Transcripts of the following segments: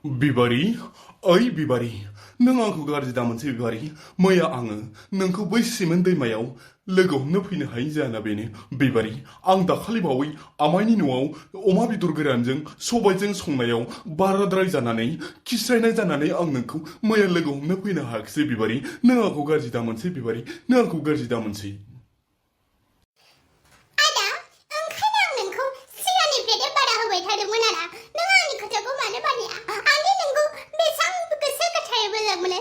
बिबारी ओइ बिबारी नों आंखौ गाज्रि दामोनसै बिबारी मैया आङो नोंखौ बै सिमेन्ट दैमायाव लोगो हमनो फैनो हायै जाहोना बेनो बिबारी आं दाखालि बावै आमाइनि न'आव अमा बेदर गोरानजों सबायजों संनायाव बाराद्राय जानानै खिस्रायनाय जानानै आं नोंखौ मैया लोगो हमनो फैनो हायाखिसै बिबारी नों आंखौ गाज्रि दामोनसै बिबारी नों आंखौ गाज्रि दामोनसै आदा ओंखायनो आं नोंखौ सिगांनिफ्रायनो बादा होबाय थादोंमोन आदा नों आंनि खोथाखौ मानो मानिया आंदि नोंखौ बेसेबां गोसो गोथारै मोजां मोनो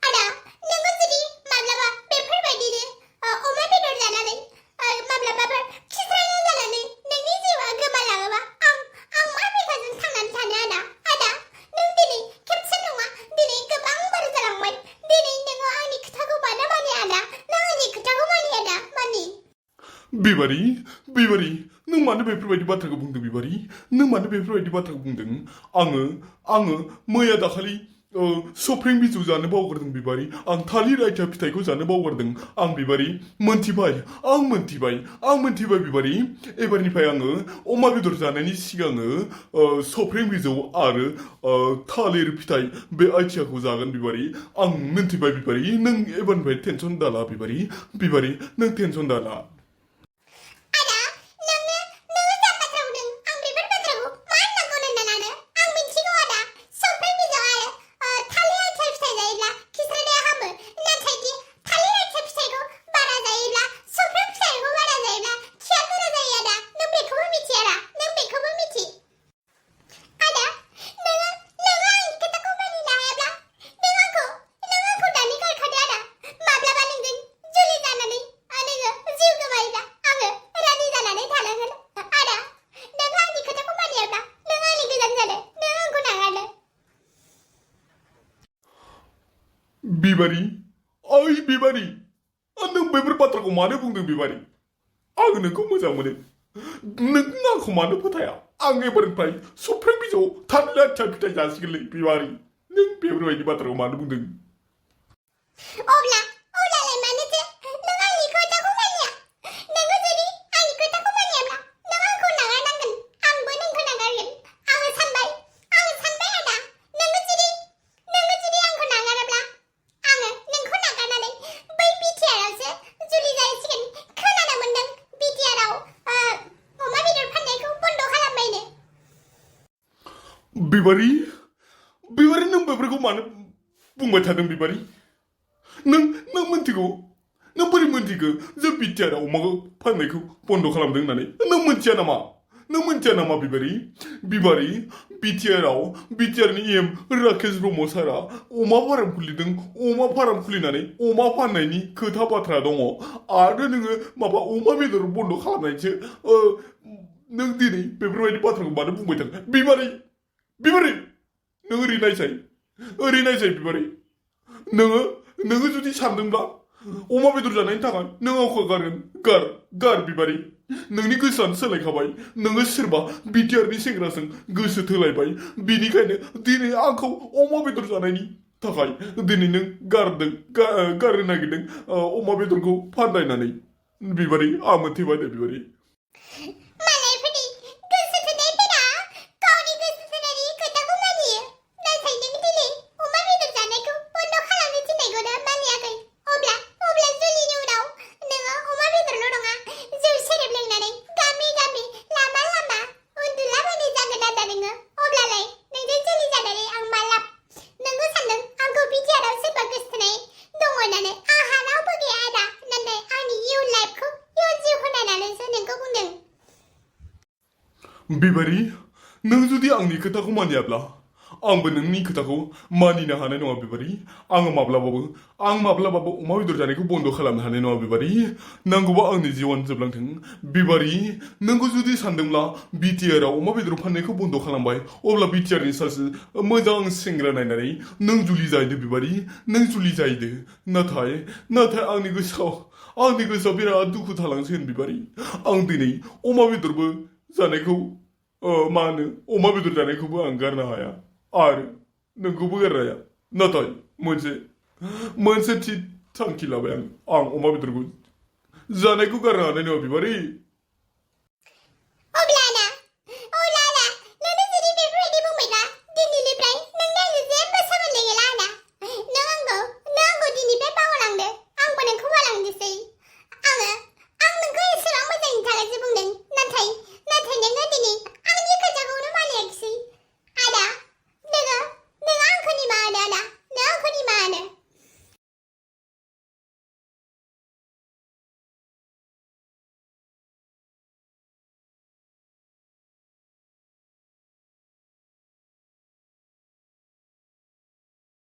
आदा नोंबो जुदि माब्लाबा बेफोरबायदिनो अमा बेदर जानानै माब्लाबाफोर खिस्रायनाय जानानै नोंनि जिउआ गोमालाङोबा आं मा बिखाजों थांनानै थानो आदा नों दिनै खेबसे नङा दिनै गोबां बार जालांबाय दिनै नोङो आंनि खोथाखौ मानो मानिया आदा नों आंनि खोथाखौ मानि आदा मानि बिबारी बिबारी नों मानो बेफोरबायदि बाथ्राखौ बुंदों बिबारी नों मानो बेफोरबायदि बाथ्राखौ बुंदों आङो मैया दाखालि सफ्रें बिजौ जानो बावगारदों बिबारी आं थालिर आइथिया फिथाइखौ जानो बावगारदों आं बिबारी मोनथिबाय बिबारी एबारनिफ्राय आङो अमा बेदर जानायनि सिगाङो सफ्रें बिजौ आरो थालिर फिथाइ बे आइथियाखौ जागोन बिबारी आं मोनथिबाय बिबारी नों एबारनिफ्राय टेनसन दाला बिबारी नों टेनसन दाला बिबारी ओइ बिबारी नों बेफोर बाथ्राखौ मानो बुंदों बिबारी आं नोंखौ मोजां मोनो नों आंखौ मानो फोथाया आं एबारनिफ्राय सफ्रें बिजौ थालिर आथिया फिथाइ जासिगोनलै बिबारी नों बेफोरबायदि बाथ्राखौ मानो बुंदों अब्लालाय मानोथो नों आंनि खोथाखौ मानिया नोङो जुदि आंनि खोथाखौ मानियाब्ला नों आंखौ नागारनांगोन आंबो नोंखौ नागारगोन आङो सानबाय आदा नोङो जुदि आंखौ नागाराब्ला आङो नोंखौ नागारनानै बै बिटिआरआवसो जुलि जाहैसिगोन खोनानो मोनदों बिटिआरआव अमा बेदर फाननायखौ बन्द खालामबायनो बिबारी नों बेफोरखौ मानो बुंबाय थादों बिबारी नों मोनथिगौ नों बोरै मोनथिगो जे बिटिआरआव अमाखौ फाननायखौ बन्द खालामदों होननानै नों मोनथिया नामा बिबारी बिटिआरनि एम राकेश ब्रह्म सारा अमा फार्म खुलिनानै अमा फाननायनि खोथा बाथ्रा दङ आरो नोङो माबा अमा बेदर बन्द खालामनायसो नों दिनै बेफोरबायदि बाथ्राखौ मानो बुंबाय थादों बिबारी नों ओरै नायसाय बिबारी नोङो जुदि सानदोंब्ला अमा बेदर जानायनि थाखाय नों आंखौ गार बिबारी नोंनि गोसोआनो सोलायखाबाय नोङो सोरबा बिटिआरनि सेंग्राजों गोसो थोलायबाय बिनिखायनो दिनै आंखौ अमा बेदर जानायनि थाखाय दिनै नों गारनो नागिरदों अमा बेदरखौ फाननायनानै बिबारी आं मोनथिबाय दे बिबारी मालायफोरनि गोसो थोनायफोरा गावनि गोसो थोनायनि खोथाखौ मानियो नाथाय नों दिनै अमा बेदर जानायखौ बन्द खालामनो थिननायखौनो मानियाखै अब्ला जुलिनि उनाव नोङो अमा बेदरल' नङा जौ सेरेब लोंनानै गामि लामा उन्दुलाबायनाय जागोन आदा नोङो अब्लालाय नोंजों जुलि जानानै आं मा लाब नोंबो सानदों आंखौ बिटिआरआव सोरबा गोसथोनाय दङ होननानै आंहा रावबो गैया आदा नाथाय आंनि इयुन जिउ होनायनानैसो नोंखौ बुंदों बिबारी नों जुदि आंनि खोथाखौ मानियाब्ला आंबो नोंनि खोथाखौ मानिनो हानाय नङा बिबारी आं माब्लाबाबो अमा बेदर जानायखौ बन्द खालामनो हानाय नङा बिबारी नांगौबा आंनि जिउआनो जोबलांथों बिबारी नोंखौ जुदि सानदोंब्ला बिटिआरआव अमा बेदर फाननायखौ बन्द खालामबाय अब्ला बिटिआरनि सासे मोजां सेंग्रा नायनानै नों जुलि जाहैदो बिबारी नों जुलि जाहैदो नाथाय आंनि गोसोआव बिराद दुखु थालांसिगोन बिबारी आं दिनै अमा बेदरबो जानायखौ अमा बेदर जानायखौबो आं गारनो हाया आरो नोंखौबो गारनो हाया नाथाय मोनसे थि थांखि लाबाय आं अमा बेदरखौ जानायखौ गारनो हानाय नङा बिबारी